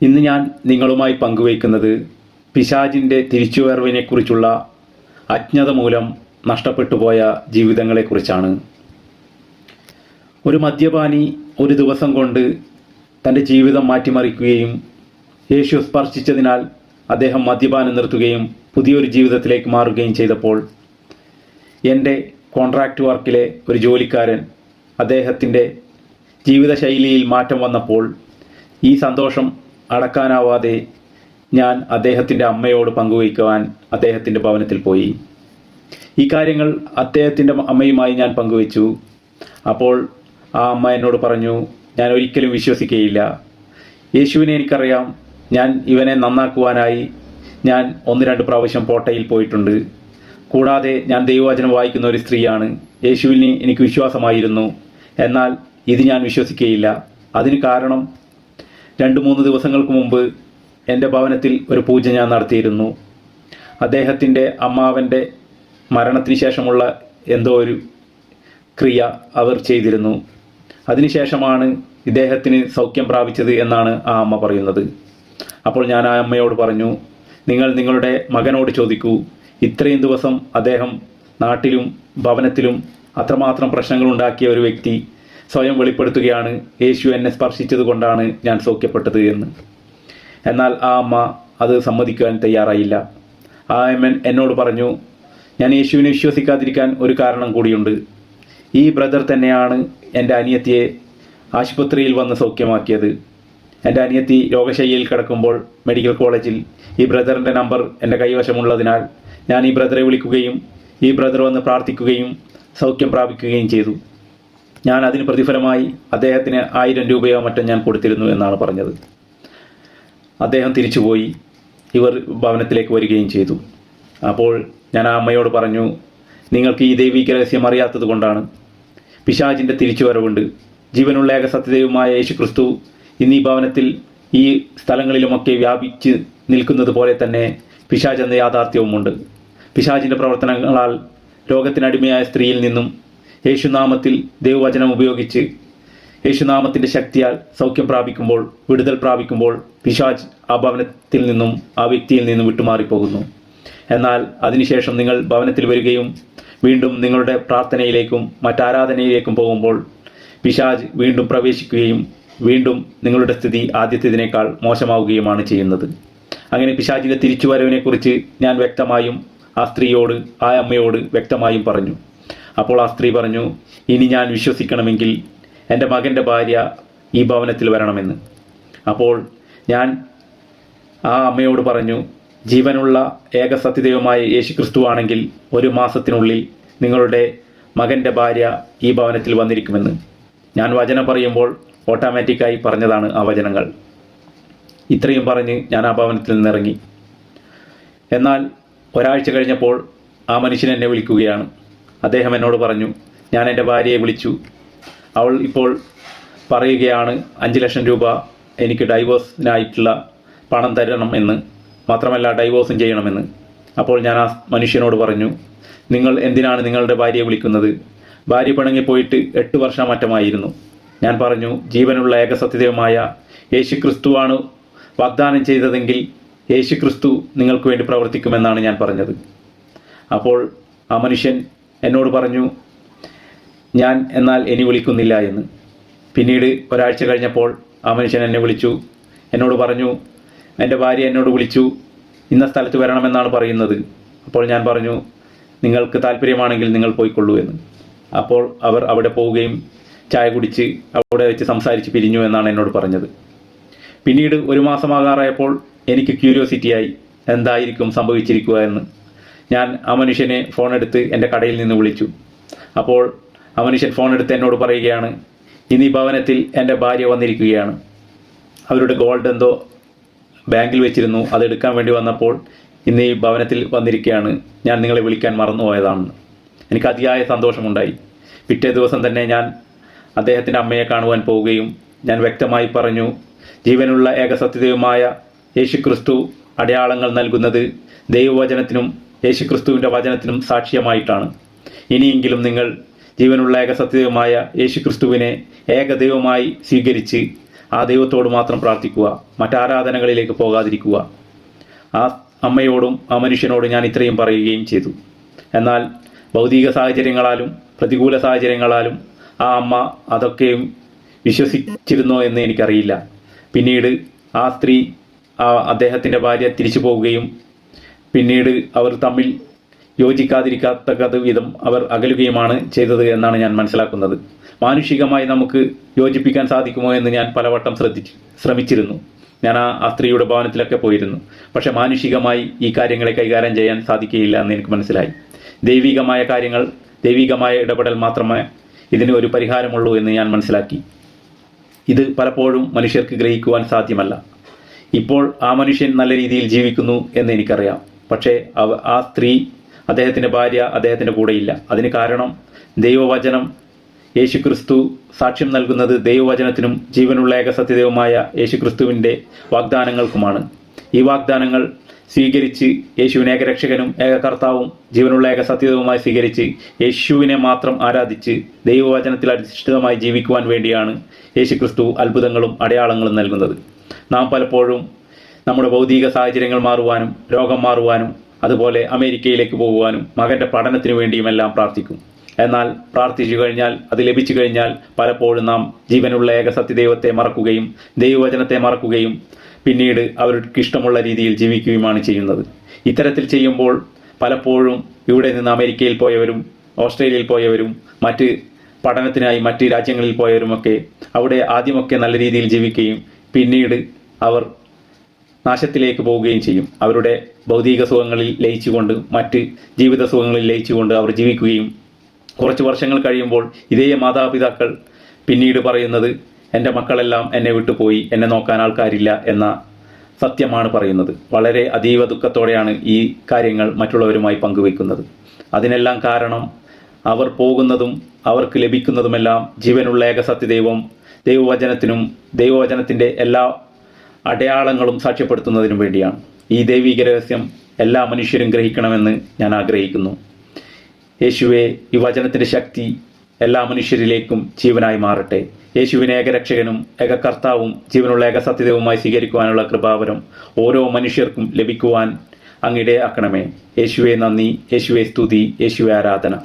ഇന്ന് ഞാൻ നിങ്ങളുമായി പങ്കുവയ്ക്കുന്നത് പിശാചിൻ്റെ തിരിച്ചുവരവിനെക്കുറിച്ചുള്ള അജ്ഞത മൂലം നഷ്ടപ്പെട്ടുപോയ ജീവിതങ്ങളെക്കുറിച്ചാണ്. ഒരു മദ്യപാനി ഒരു ദിവസം കൊണ്ട് തൻ്റെ ജീവിതം മാറ്റിമറിക്കുകയും യേശു സ്പർശിച്ചതിനാൽ അദ്ദേഹം മദ്യപാനം നിർത്തുകയും പുതിയൊരു ജീവിതത്തിലേക്ക് മാറുകയും ചെയ്തപ്പോൾ എൻ്റെ കോൺട്രാക്റ്റ് വർക്കിലെ ഒരു ജോലിക്കാരൻ അദ്ദേഹത്തിൻ്റെ ജീവിതശൈലിയിൽ മാറ്റം വന്നപ്പോൾ ഈ സന്തോഷം അടക്കാനാവാതെ ഞാൻ അദ്ദേഹത്തിൻ്റെ അമ്മയോട് പങ്കുവയ്ക്കുവാൻ അദ്ദേഹത്തിൻ്റെ ഭവനത്തിൽ പോയി. ഈ കാര്യങ്ങൾ അദ്ദേഹത്തിൻ്റെ അമ്മയുമായി ഞാൻ പങ്കുവച്ചു. അപ്പോൾ ആ അമ്മ എന്നോട് പറഞ്ഞു, ഞാൻ ഒരിക്കലും വിശ്വസിക്കുകയില്ല. യേശുവിനെ എനിക്കറിയാം. ഞാൻ ഇവനെ നന്നാക്കുവാനായി ഞാൻ 1-2 പ്രാവശ്യം പോട്ടയിൽ പോയിട്ടുണ്ട്. കൂടാതെ ഞാൻ ദൈവവചനം വായിക്കുന്ന ഒരു സ്ത്രീയാണ്. യേശുവിനെ എനിക്ക് വിശ്വാസമായിരുന്നു. എന്നാൽ ഇത് ഞാൻ വിശ്വസിക്കുകയില്ല. അതിന് കാരണം 2-3 ദിവസങ്ങൾക്ക് മുമ്പ് എൻ്റെ ഭവനത്തിൽ ഒരു പൂജ ഞാൻ നടത്തിയിരുന്നു. അദ്ദേഹത്തിൻ്റെ അമ്മാവൻ്റെ മരണത്തിന് ശേഷമുള്ള എന്തോ ഒരു ക്രിയ അവർ ചെയ്തിരുന്നു. അതിനുശേഷമാണ് ഇദ്ദേഹത്തിന് സൗഖ്യം പ്രാപിച്ചത് എന്നാണ് ആ അമ്മ പറയുന്നത്. അപ്പോൾ ഞാൻ ആ അമ്മയോട് പറഞ്ഞു, നിങ്ങൾ നിങ്ങളുടെ മകനോട് ചോദിക്കൂ. ഇത്രയും ദിവസം അദ്ദേഹം നാട്ടിലും ഭവനത്തിലും അത്രമാത്രം പ്രശ്നങ്ങൾ ഉണ്ടാക്കിയ ഒരു വ്യക്തി സ്വയം വെളിപ്പെടുത്തുകയാണ്, യേശു എന്നെ സ്പർശിച്ചത് കൊണ്ടാണ് ഞാൻ സൗഖ്യപ്പെട്ടത് എന്ന്. എന്നാൽ ആ അമ്മ അത് സമ്മതിക്കാൻ തയ്യാറായില്ല. ആ അമ്മ എന്നോട് പറഞ്ഞു, ഞാൻ യേശുവിനെ വിശ്വസിക്കാതിരിക്കാൻ ഒരു കാരണം കൂടിയുണ്ട്. ഈ ബ്രദർ തന്നെയാണ് എൻ്റെ അനിയത്തിയെ ആശുപത്രിയിൽ വന്ന് സൗഖ്യമാക്കിയത്. എൻ്റെ അനിയത്തി രോഗശയ്യയിൽ കിടക്കുമ്പോൾ മെഡിക്കൽ കോളേജിൽ ഈ ബ്രദറിൻ്റെ നമ്പർ എൻ്റെ കൈവശമുള്ളതിനാൽ ഞാൻ ഈ ബ്രദറെ വിളിക്കുകയും ഈ ബ്രദർ വന്ന് പ്രാർത്ഥിക്കുകയും സൗഖ്യം പ്രാപിക്കുകയും ചെയ്തു. ഞാൻ അതിന് പ്രതിഫലമായി അദ്ദേഹത്തിന് 1000 രൂപയോ മറ്റോ ഞാൻ കൊടുത്തിരുന്നു എന്നാണ് പറഞ്ഞത്. അദ്ദേഹം തിരിച്ചുപോയി. ഇവർ ഭവനത്തിലേക്ക് വരികയും ചെയ്തു. അപ്പോൾ ഞാൻ ആ അമ്മയോട് പറഞ്ഞു, നിങ്ങൾക്ക് ഈ ദൈവിക രഹസ്യം അറിയാത്തത് കൊണ്ടാണ്. പിശാചിൻ്റെ തിരിച്ചുവരവുണ്ട്. ജീവനുള്ള ഏക സത്യദൈവമായ യേശു ക്രിസ്തു ഇന്ന് ഈ ഭവനത്തിൽ ഈ സ്ഥലങ്ങളിലുമൊക്കെ വ്യാപിച്ച് നിൽക്കുന്നത് പോലെ തന്നെ പിശാച് എന്ന യാഥാർത്ഥ്യവുമുണ്ട്. പിശാചിൻ്റെ പ്രവർത്തനങ്ങളാൽ രോഗത്തിനടിമയായ സ്ത്രീയിൽ നിന്നും യേശുനാമത്തിൽ ദൈവവചനം ഉപയോഗിച്ച് യേശുനാമത്തിൻ്റെ ശക്തിയാൽ സൗഖ്യം പ്രാപിക്കുമ്പോൾ, വിടുതൽ പ്രാപിക്കുമ്പോൾ പിശാച് ആ ഭവനത്തിൽ നിന്നും ആ വ്യക്തിയിൽ നിന്നും വിട്ടുമാറിപ്പോകുന്നു. എന്നാൽ അതിനുശേഷം നിങ്ങൾ ഭവനത്തിൽ വരികയും വീണ്ടും നിങ്ങളുടെ പ്രാർത്ഥനയിലേക്കും മറ്റാരാധനയിലേക്കും പോകുമ്പോൾ പിശാച് വീണ്ടും പ്രവേശിക്കുകയും വീണ്ടും നിങ്ങളുടെ സ്ഥിതി ആദ്യത്തേതിനേക്കാൾ മോശമാവുകയുമാണ് ചെയ്യുന്നത്. അങ്ങനെ പിശാചിൻ്റെ തിരിച്ചുവരവിനെക്കുറിച്ച് ഞാൻ വ്യക്തമായും ആ സ്ത്രീയോട്, ആ അമ്മയോട് വ്യക്തമായും പറഞ്ഞു. അപ്പോൾ ആ സ്ത്രീ പറഞ്ഞു, ഇനി ഞാൻ വിശ്വസിക്കണമെങ്കിൽ എൻ്റെ മകൻ്റെ ഭാര്യ ഈ ഭവനത്തിൽ വരണമെന്ന്. അപ്പോൾ ഞാൻ ആ അമ്മയോട് പറഞ്ഞു, ജീവനുള്ള ഏക സത്യദൈവമായ യേശു ക്രിസ്തു ആണെങ്കിൽ 1 മാസത്തിനുള്ളിൽ നിങ്ങളുടെ മകൻ്റെ ഭാര്യ ഈ ഭവനത്തിൽ വന്നിരിക്കുമെന്ന്. ഞാൻ വചനം പറയുമ്പോൾ ഓട്ടോമാറ്റിക്കായി പറഞ്ഞതാണ് ആ വചനങ്ങൾ. ഇത്രയും പറഞ്ഞ് ഞാൻ ആ ഭവനത്തിൽ നിന്നിറങ്ങി. എന്നാൽ ഒരാഴ്ച കഴിഞ്ഞപ്പോൾ ആ മനുഷ്യൻ എന്നെ വിളിക്കുകയാണ്. അദ്ദേഹം എന്നോട് പറഞ്ഞു, ഞാൻ എൻ്റെ ഭാര്യയെ വിളിച്ചു. അവൾ ഇപ്പോൾ പറയുകയാണ് 5 ലക്ഷം രൂപ എനിക്ക് ഡൈവോഴ്സിനായിട്ടുള്ള പണം തരണം എന്ന്, മാത്രമല്ല ഡൈവോഴ്സും ചെയ്യണമെന്ന്. അപ്പോൾ ഞാൻ ആ മനുഷ്യനോട് പറഞ്ഞു, നിങ്ങൾ എന്തിനാണ് നിങ്ങളുടെ ഭാര്യയെ വിളിക്കുന്നത്? ഭാര്യ പിണങ്ങിപ്പോയിട്ട് 8 വർഷം മറ്റമായിരുന്നു. ഞാൻ പറഞ്ഞു, ജീവനുള്ള ഏകസത്യദൈവമായ യേശു ക്രിസ്തുവാണ് വാഗ്ദാനം ചെയ്തതെങ്കിൽ യേശു ക്രിസ്തു നിങ്ങൾക്ക് വേണ്ടി പ്രവർത്തിക്കുമെന്നാണ് ഞാൻ പറഞ്ഞത്. അപ്പോൾ ആ മനുഷ്യൻ എന്നോട് പറഞ്ഞു, ഞാൻ എന്നാൽ ഇനി വിളിക്കുന്നില്ല എന്ന്. പിന്നീട് ഒരാഴ്ച കഴിഞ്ഞപ്പോൾ ആ മനുഷ്യൻ എന്നെ വിളിച്ചു. എന്നോട് പറഞ്ഞു, എൻ്റെ ഭാര്യ എന്നോട് വിളിച്ചു, ഇന്ന സ്ഥലത്ത് വരണമെന്നാണ് പറയുന്നത്. അപ്പോൾ ഞാൻ പറഞ്ഞു, നിങ്ങൾക്ക് താല്പര്യമാണെങ്കിൽ നിങ്ങൾ പോയിക്കൊള്ളൂ എന്ന്. അപ്പോൾ അവർ അവിടെ പോവുകയും ചായ കുടിച്ച് അവിടെ വെച്ച് സംസാരിച്ച് പിരിഞ്ഞു എന്നാണ് എന്നോട് പറഞ്ഞത്. പിന്നീട് 1 മാസമാകാറായപ്പോൾ എനിക്ക് ക്യൂരിയോസിറ്റിയായി, എന്തായിരിക്കും സംഭവിച്ചിരിക്കുക എന്ന്. ഞാൻ ആ മനുഷ്യനെ ഫോണെടുത്ത് എൻ്റെ കടയിൽ നിന്ന് വിളിച്ചു. അപ്പോൾ ആ മനുഷ്യൻ ഫോണെടുത്ത് എന്നോട് പറയുകയാണ്, ഇന്ന് ഈ ഭവനത്തിൽ എൻ്റെ ഭാര്യ വന്നിരിക്കുകയാണ്. അവരുടെ ഗോൾഡ് എന്തോ ബാങ്കിൽ വെച്ചിരുന്നു, അതെടുക്കാൻ വേണ്ടി വന്നപ്പോൾ ഇന്ന് ഈ ഭവനത്തിൽ വന്നിരിക്കുകയാണ്. ഞാൻ നിങ്ങളെ വിളിക്കാൻ മറന്നുപോയതാണെന്ന്. എനിക്ക് അതിയായ സന്തോഷമുണ്ടായി. പിറ്റേ ദിവസം തന്നെ ഞാൻ അദ്ദേഹത്തിൻ്റെ അമ്മയെ കാണുവാൻ പോവുകയും ഞാൻ വ്യക്തമായി പറഞ്ഞു, ജീവനുള്ള ഏകസത്യദൈവമായ യേശു ക്രിസ്തു അടയാളങ്ങൾ നൽകുന്നത് ദൈവവചനത്തിനും യേശു ക്രിസ്തുവിൻ്റെ വചനത്തിനും സാക്ഷ്യമായിട്ടാണ്. ഇനിയെങ്കിലും നിങ്ങൾ ജീവനുള്ള ഏകസത്യദൈവമായ യേശു ക്രിസ്തുവിനെ ഏകദൈവമായി സ്വീകരിച്ച് ആ ദൈവത്തോട് മാത്രം പ്രാർത്ഥിക്കുക, മറ്റാരാധനകളിലേക്ക് പോകാതിരിക്കുക. ആ അമ്മയോടും ആ മനുഷ്യനോടും ഞാൻ ഇത്രയും പറയുകയും ചെയ്തു. എന്നാൽ ഭൗതിക സാഹചര്യങ്ങളാലും പ്രതികൂല സാഹചര്യങ്ങളാലും ആ അമ്മ അതൊക്കെയും വിശ്വസിച്ചിരുന്നോ എന്ന് എനിക്കറിയില്ല. പിന്നീട് ആ സ്ത്രീ അദ്ദേഹത്തിൻ്റെ ഭാര്യ തിരിച്ചു പോവുകയും പിന്നീട് അവർ തമ്മിൽ യോജിക്കാതിരിക്കാത്തക്ക വിധം അവർ അകലുകയുമാണ് ചെയ്തത് എന്നാണ് ഞാൻ മനസ്സിലാക്കുന്നത്. മാനുഷികമായി നമുക്ക് യോജിപ്പിക്കാൻ സാധിക്കുമോ എന്ന് ഞാൻ പലവട്ടം ശ്രമിച്ചിരുന്നു. ഞാൻ ആ സ്ത്രീയുടെ ഭവനത്തിലൊക്കെ പോയിരുന്നു. പക്ഷെ മാനുഷികമായി ഈ കാര്യങ്ങളെ കൈകാര്യം ചെയ്യാൻ സാധിക്കുകയില്ല എന്ന് എനിക്ക് മനസ്സിലായി. ദൈവികമായ കാര്യങ്ങൾ, ദൈവികമായ ഇടപെടൽ മാത്രമേ ഇതിന് ഒരു പരിഹാരമുള്ളൂ എന്ന് ഞാൻ മനസ്സിലാക്കി. ഇത് പലപ്പോഴും മനുഷ്യർക്ക് ഗ്രഹിക്കുവാൻ സാധ്യമല്ല. ഇപ്പോൾ ആ മനുഷ്യൻ നല്ല രീതിയിൽ ജീവിക്കുന്നു എന്ന് എനിക്കറിയാം. പക്ഷേ ആ സ്ത്രീ, അദ്ദേഹത്തിൻ്റെ ഭാര്യ അദ്ദേഹത്തിൻ്റെ കൂടെയില്ല. അതിന് കാരണം ദൈവവചനം, യേശുക്രിസ്തു സാക്ഷ്യം നൽകുന്നത് ദൈവവചനത്തിനും ജീവനുള്ള ഏകസത്യദൈവമായ യേശുക്രിസ്തുവിൻ്റെ വാഗ്ദാനങ്ങൾക്കുമാണ്. ഈ വാഗ്ദാനങ്ങൾ സ്വീകരിച്ച് യേശുവിനെ ഏകരക്ഷകനും ഏകകർത്താവും ജീവനുള്ള ഏകസത്യദൈവമായി സ്വീകരിച്ച് യേശുവിനെ മാത്രം ആരാധിച്ച് ദൈവവചനത്തിൽ അധിഷ്ഠിതമായി ജീവിക്കുവാൻ വേണ്ടിയാണ് യേശുക്രിസ്തു അത്ഭുതങ്ങളും അടയാളങ്ങളും നൽകുന്നത്. നാം പലപ്പോഴും നമ്മുടെ ഭൗതിക സാഹചര്യങ്ങൾ മാറുവാനും രോഗം മാറുവാനും അതുപോലെ അമേരിക്കയിലേക്ക് പോകുവാനും മകൻ്റെ പഠനത്തിനു വേണ്ടിയുമെല്ലാം പ്രാർത്ഥിക്കും. എന്നാൽ പ്രാർത്ഥിച്ചു കഴിഞ്ഞാൽ, അത് ലഭിച്ചു കഴിഞ്ഞാൽ പലപ്പോഴും നാം ജീവനുള്ള ഏകസത്യദൈവത്തെ മറക്കുകയും ദൈവവചനത്തെ മറക്കുകയും പിന്നീട് അവർക്ക് ഇഷ്ടമുള്ള രീതിയിൽ ജീവിക്കുകയുമാണ് ചെയ്യുന്നത്. ഇത്തരത്തിൽ ചെയ്യുമ്പോൾ പലപ്പോഴും ഇവിടെ നിന്ന് അമേരിക്കയിൽ പോയവരും ഓസ്ട്രേലിയയിൽ പോയവരും മറ്റ് പഠനത്തിനായി മറ്റ് രാജ്യങ്ങളിൽ പോയവരുമൊക്കെ അവിടെ ആദ്യമൊക്കെ നല്ല രീതിയിൽ ജീവിക്കുകയും പിന്നീട് അവർ നാശത്തിലേക്ക് പോവുകയും ചെയ്യും. അവരുടെ ഭൗതിക സുഖങ്ങളിൽ ലയിച്ചുകൊണ്ട് മറ്റ് ജീവിത സുഖങ്ങളിൽ ലയിച്ചുകൊണ്ട് അവർ ജീവിക്കുകയും കുറച്ച് വർഷങ്ങൾ കഴിയുമ്പോൾ ഇതേ മാതാപിതാക്കൾ പിന്നീട് പറയുന്നത്, എൻ്റെ മക്കളെല്ലാം എന്നെ വിട്ടുപോയി, എന്നെ നോക്കാൻ ആൾക്കാരില്ല എന്ന സത്യമാണ് പറയുന്നത്. വളരെ അതീവ ദുഃഖത്തോടെയാണ് ഈ കാര്യങ്ങൾ മറ്റുള്ളവരുമായി പങ്കുവയ്ക്കുന്നത്. അതിനെല്ലാം കാരണം അവർ പോകുന്നതും അവർക്ക് ലഭിക്കുന്നതുമെല്ലാം ജീവനുള്ള ഏകസത്യദൈവം ദൈവവചനത്തിനും ദൈവവചനത്തിൻ്റെ എല്ലാ അടയാളങ്ങളും സാക്ഷ്യപ്പെടുത്തുന്നതിനും വേണ്ടിയാണ്. ഈ ദൈവിക രഹസ്യം എല്ലാ മനുഷ്യരും ഗ്രഹിക്കണമെന്ന് ഞാൻ ആഗ്രഹിക്കുന്നു. യേശുവെ, ഈ വചനത്തിൻ്റെ ശക്തി എല്ലാ മനുഷ്യരിലേക്കും ജീവനായി മാറട്ടെ. യേശുവിനെ ഏകരക്ഷകനും ഏകകർത്താവും ജീവനുള്ള ഏകസത്യദൈവമായി സ്വീകരിക്കുവാനുള്ള കൃപാവരം ഓരോ മനുഷ്യർക്കും ലഭിക്കുവാൻ അങ്ങിടയാക്കണമേ. യേശുവെ നന്ദി, യേശുവെ സ്തുതി, യേശുവെ ആരാധന.